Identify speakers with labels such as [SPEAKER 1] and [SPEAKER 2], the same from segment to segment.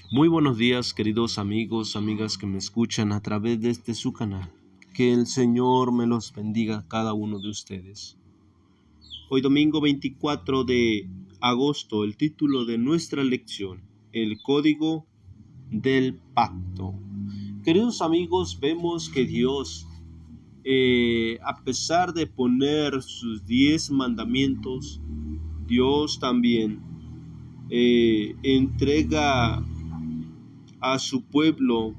[SPEAKER 1] Muy buenos días, queridos amigos, amigas que me escuchan a través de su canal. Que el Señor me los bendiga a cada uno de ustedes. Hoy domingo 24 de agosto, el título de nuestra lección, el código del pacto. Queridos amigos, vemos que Dios, a pesar de poner sus 10 mandamientos, Dios también entrega a su pueblo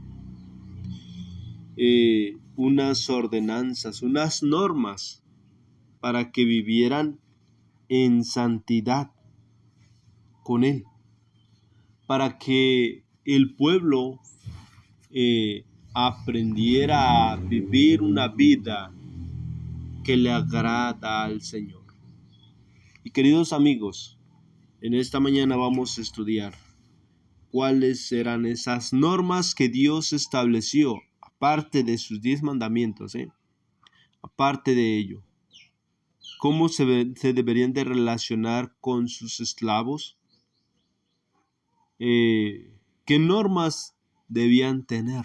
[SPEAKER 1] unas ordenanzas, unas normas para que vivieran en santidad con Él, para que el pueblo aprendiera a vivir una vida que le agrada al Señor. Y queridos amigos, en esta mañana vamos a estudiar cuáles serán esas normas que Dios estableció, aparte de sus 10 mandamientos, aparte de ello. ¿Cómo se deberían de relacionar con sus esclavos? ¿Qué normas debían tener?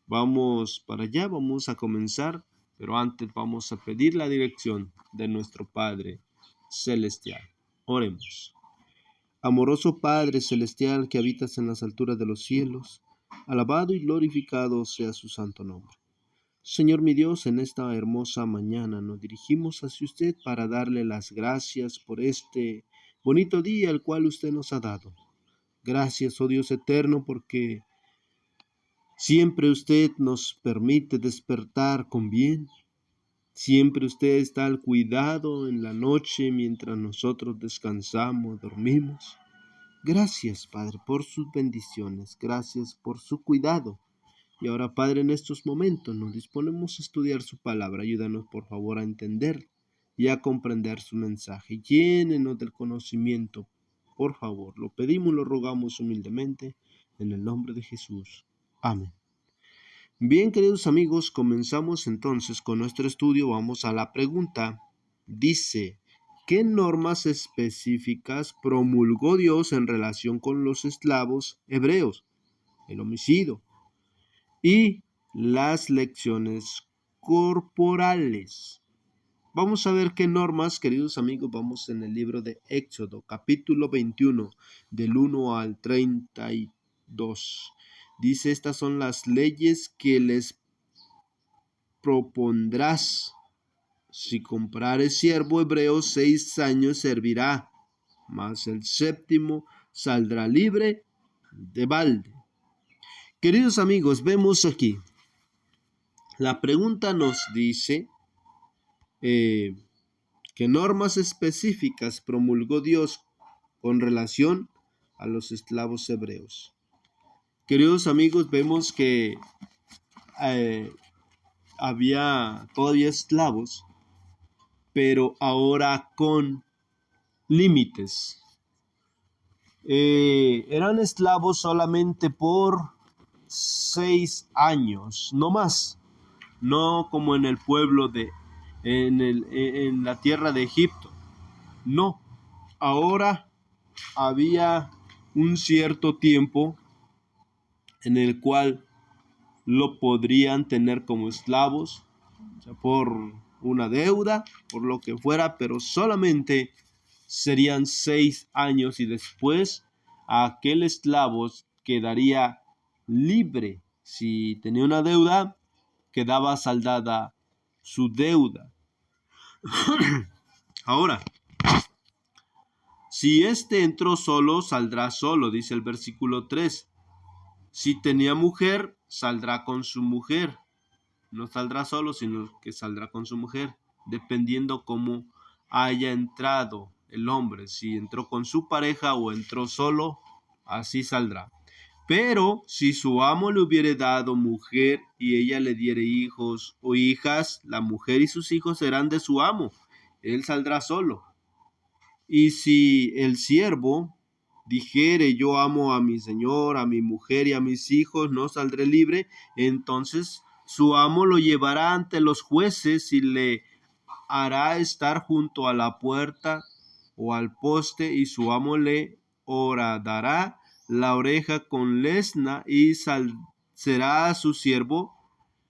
[SPEAKER 1] Vamos para allá, vamos a comenzar, pero antes vamos a pedir la dirección de nuestro Padre Celestial. Oremos. Amoroso Padre Celestial que habitas en las alturas de los cielos, alabado y glorificado sea su santo nombre. Señor mi Dios, en esta hermosa mañana nos dirigimos hacia usted para darle las gracias por este bonito día el cual usted nos ha dado. Gracias, oh Dios eterno, porque siempre usted nos permite despertar con bien. Siempre usted está al cuidado en la noche mientras nosotros descansamos, dormimos. Gracias, Padre, por sus bendiciones. Gracias por su cuidado. Y ahora, Padre, en estos momentos nos disponemos a estudiar su palabra. Ayúdanos, por favor, a entender y a comprender su mensaje. Llénenos del conocimiento, por favor. Lo pedimos y lo rogamos humildemente en el nombre de Jesús. Amén. Bien, queridos amigos, comenzamos entonces con nuestro estudio. Vamos a la pregunta. Dice, ¿qué normas específicas promulgó Dios en relación con los esclavos hebreos? El homicidio y las lecciones corporales. Vamos a ver qué normas, queridos amigos, vamos en el libro de Éxodo, capítulo 21, del 1 al 32. Dice, estas son las leyes que les propondrás. Si comprares siervo hebreo, 6 años servirá, mas el 7º saldrá libre de balde. Queridos amigos, vemos aquí. La pregunta nos dice, ¿qué normas específicas promulgó Dios con relación a los esclavos hebreos? Queridos amigos, vemos que había todavía esclavos, pero ahora con límites. Eran esclavos solamente por 6 años, no más. No como en el pueblo en la tierra de Egipto. No, ahora había un cierto tiempo en el cual lo podrían tener como esclavos, o sea, por una deuda, por lo que fuera, pero solamente serían 6 años y después aquel esclavo quedaría libre. Si tenía una deuda, quedaba saldada su deuda. Ahora, si éste entró solo, saldrá solo, dice el versículo 3. Si tenía mujer, saldrá con su mujer. No saldrá solo, sino que saldrá con su mujer, dependiendo cómo haya entrado el hombre. Si entró con su pareja o entró solo, así saldrá. Pero si su amo le hubiere dado mujer y ella le diere hijos o hijas, la mujer y sus hijos serán de su amo. Él saldrá solo. Y si el siervo dijere, yo amo a mi señor, a mi mujer y a mis hijos, no saldré libre, entonces su amo lo llevará ante los jueces y le hará estar junto a la puerta o al poste, y su amo le horadará la oreja con lesna y será su siervo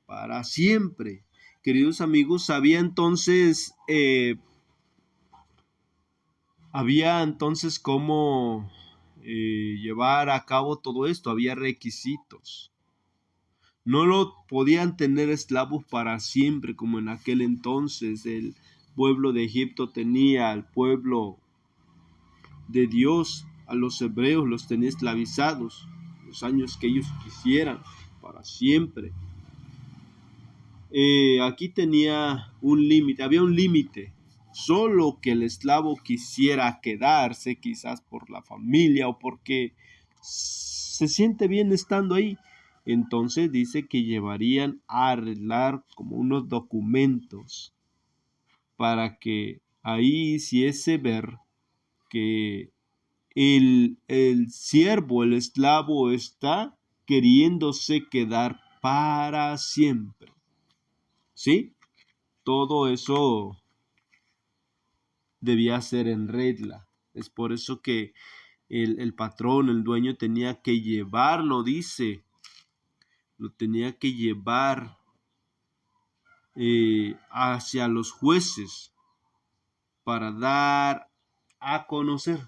[SPEAKER 1] para siempre. Queridos amigos, había entonces cómo llevar a cabo todo esto, había requisitos. No lo podían tener esclavos para siempre como en aquel entonces el pueblo de Egipto tenía al pueblo de Dios, a los hebreos los tenía esclavizados los años que ellos quisieran, para siempre. Aquí tenía un límite, había un límite. Solo que el esclavo quisiera quedarse, quizás por la familia o porque se siente bien estando ahí. Entonces dice que llevarían a arreglar como unos documentos para que ahí hiciese ver que el siervo, el esclavo está queriéndose quedar para siempre. ¿Sí? Todo eso debía ser en regla. Es por eso que el patrón, el dueño tenía que llevarlo, dice, lo tenía que llevar hacia los jueces para dar a conocer.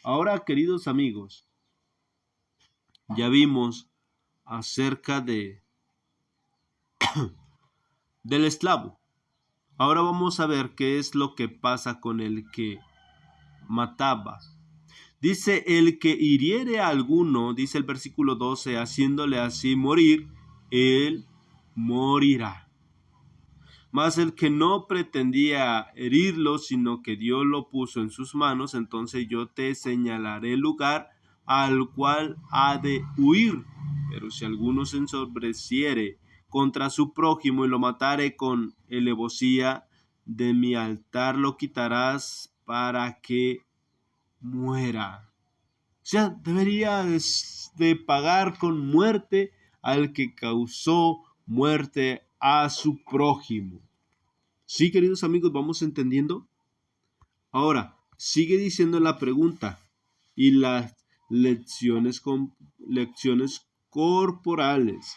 [SPEAKER 1] Ahora, queridos amigos, ya vimos acerca del esclavo. Ahora vamos a ver qué es lo que pasa con el que mataba. Dice, el que hiriere a alguno, dice el versículo 12, haciéndole así morir, él morirá. Mas el que no pretendía herirlo, sino que Dios lo puso en sus manos, entonces yo te señalaré el lugar al cual ha de huir. Pero si alguno se ensobreciere contra su prójimo y lo matare con alevosía, de mi altar lo quitarás para que muera. O sea, debería de pagar con muerte al que causó muerte a su prójimo. Sí, queridos amigos, ¿vamos entendiendo? Ahora, sigue diciendo la pregunta y las lecciones corporales.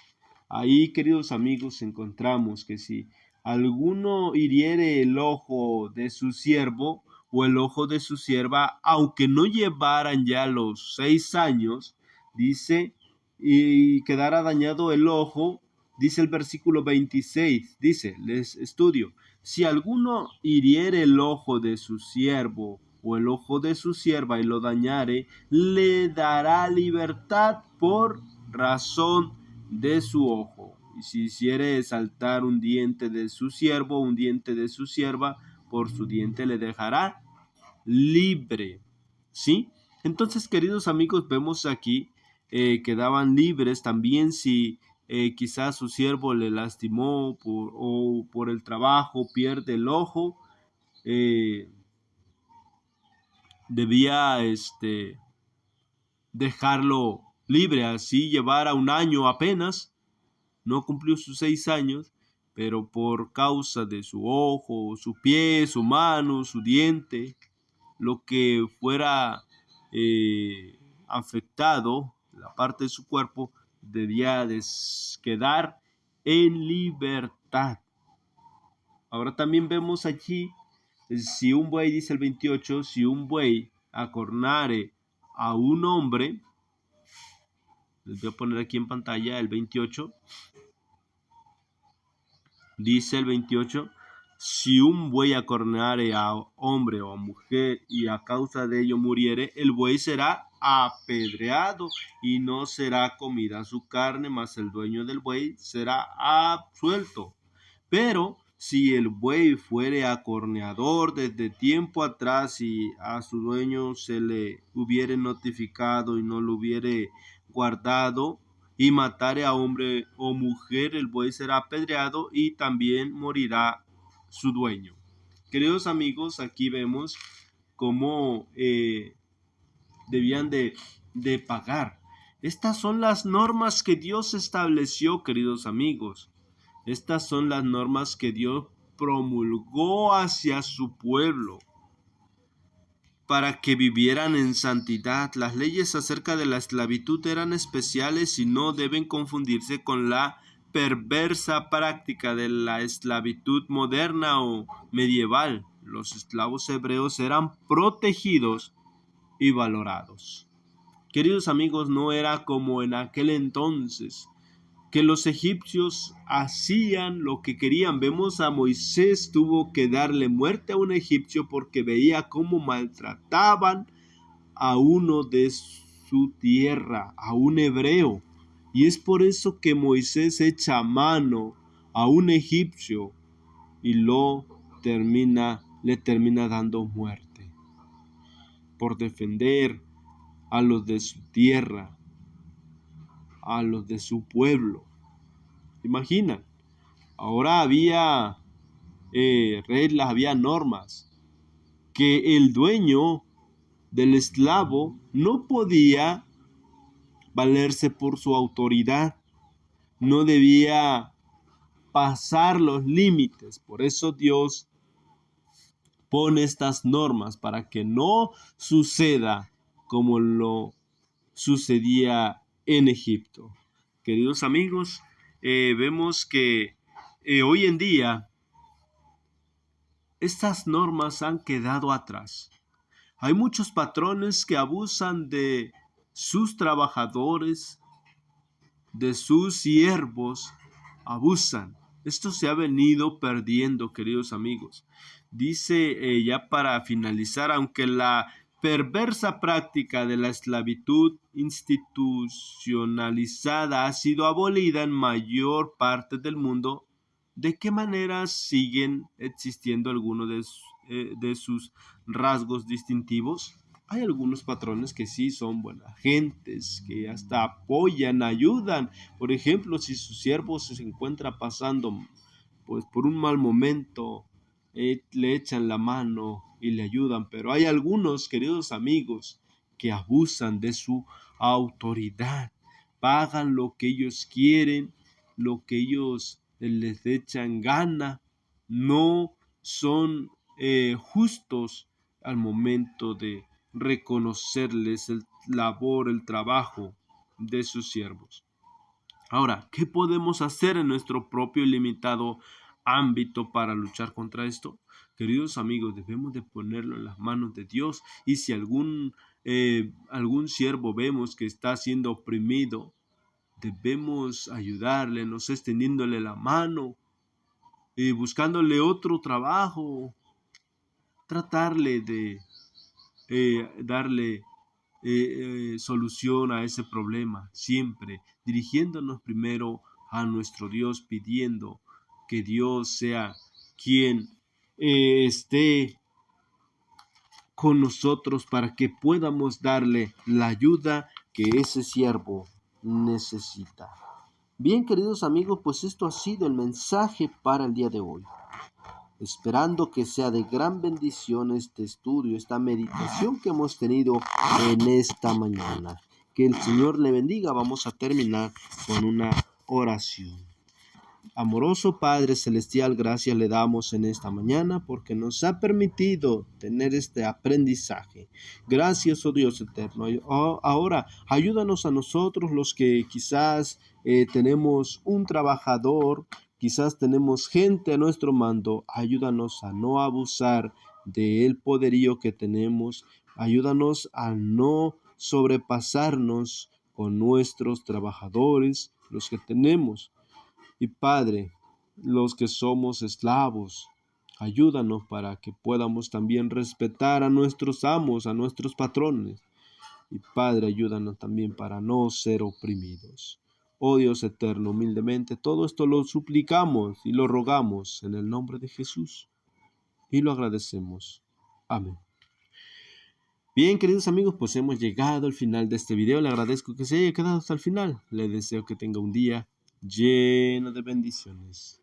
[SPEAKER 1] Ahí, queridos amigos, encontramos que si alguno hiriere el ojo de su siervo o el ojo de su sierva, aunque no llevaran ya los 6 años, dice, y quedara dañado el ojo, dice el versículo 26, dice, les estudio, si alguno hiriere el ojo de su siervo o el ojo de su sierva y lo dañare, le dará libertad por razón de su ojo. Y si hiciere saltar un diente de su siervo o un diente de su sierva, por su diente le dejará libre. ¿Sí? Entonces, queridos amigos, vemos aquí quedaban libres también si quizás su siervo le lastimó o por el trabajo pierde el ojo, debía dejarlo libre, así llevara un año apenas, no cumplió sus 6 años, pero por causa de su ojo, su pie, su mano, su diente, lo que fuera afectado, la parte de su cuerpo, debía quedar en libertad. Ahora también vemos allí, si un buey, dice el 28, si un buey acornare a un hombre, les voy a poner aquí en pantalla el 28, dice el 28, si un buey acornare a hombre o a mujer y a causa de ello muriere, el buey será apedreado y no será comida su carne, mas el dueño del buey será absuelto. Pero si el buey fuere acorneador desde tiempo atrás y a su dueño se le hubiere notificado y no lo hubiere guardado, y matare a hombre o mujer, el buey será apedreado y también morirá su dueño. Queridos amigos, aquí vemos cómo debían de pagar. Estas son las normas que Dios estableció, queridos amigos. Estas son las normas que Dios promulgó hacia su pueblo. para que vivieran en santidad. Las leyes acerca de la esclavitud eran especiales y no deben confundirse con la perversa práctica de la esclavitud moderna o medieval. Los esclavos hebreos eran protegidos y valorados. Queridos amigos, no era como en aquel entonces, que los egipcios hacían lo que querían. Vemos a Moisés tuvo que darle muerte a un egipcio porque veía cómo maltrataban a uno de su tierra, a un hebreo. Y es por eso que Moisés echa mano a un egipcio y le termina dando muerte por defender a los de su tierra, a los de su pueblo. Imaginan, ahora había reglas, había normas, que el dueño del esclavo no podía valerse por su autoridad, no debía pasar los límites. Por eso Dios pone estas normas para que no suceda como lo sucedía en Egipto. Queridos amigos, vemos que hoy en día estas normas han quedado atrás. Hay muchos patrones que abusan de sus trabajadores, de sus siervos, abusan. Esto se ha venido perdiendo, queridos amigos. Dice ya para finalizar, aunque la perversa práctica de la esclavitud institucionalizada ha sido abolida en mayor parte del mundo, ¿de qué manera siguen existiendo algunos de sus rasgos distintivos? Hay algunos patrones que sí son buenas gentes, que hasta apoyan, ayudan. Por ejemplo, si su siervo se encuentra pasando pues por un mal momento, le echan la mano y le ayudan. Pero hay algunos, queridos amigos, que abusan de su autoridad, pagan lo que ellos quieren, lo que ellos les echan gana, no son justos al momento de reconocerles el labor, el trabajo de sus siervos. Ahora, ¿qué podemos hacer en nuestro propio limitado ámbito para luchar contra esto? Queridos amigos, debemos de ponerlo en las manos de Dios, y si algún siervo vemos que está siendo oprimido, debemos ayudarle, no sé, extendiéndole la mano, buscándole otro trabajo, tratarle de darle solución a ese problema, siempre dirigiéndonos primero a nuestro Dios, pidiendo que Dios sea quien esté con nosotros para que podamos darle la ayuda que ese siervo necesita. Bien, queridos amigos, pues esto ha sido el mensaje para el día de hoy. Esperando que sea de gran bendición este estudio, esta meditación que hemos tenido en esta mañana. Que el Señor le bendiga. Vamos a terminar con una oración. Amoroso Padre Celestial, gracias le damos en esta mañana porque nos ha permitido tener este aprendizaje. Gracias, oh Dios eterno. Ahora, ayúdanos a nosotros los que quizás tenemos un trabajador, quizás tenemos gente a nuestro mando. Ayúdanos a no abusar del poderío que tenemos. Ayúdanos a no sobrepasarnos con nuestros trabajadores, los que tenemos. Y Padre, los que somos esclavos, ayúdanos para que podamos también respetar a nuestros amos, a nuestros patrones. Y Padre, ayúdanos también para no ser oprimidos. Oh Dios eterno, humildemente, todo esto lo suplicamos y lo rogamos en el nombre de Jesús. Y lo agradecemos. Amén. Bien, queridos amigos, pues hemos llegado al final de este video. Le agradezco que se haya quedado hasta el final. Le deseo que tenga un día lleno de bendiciones.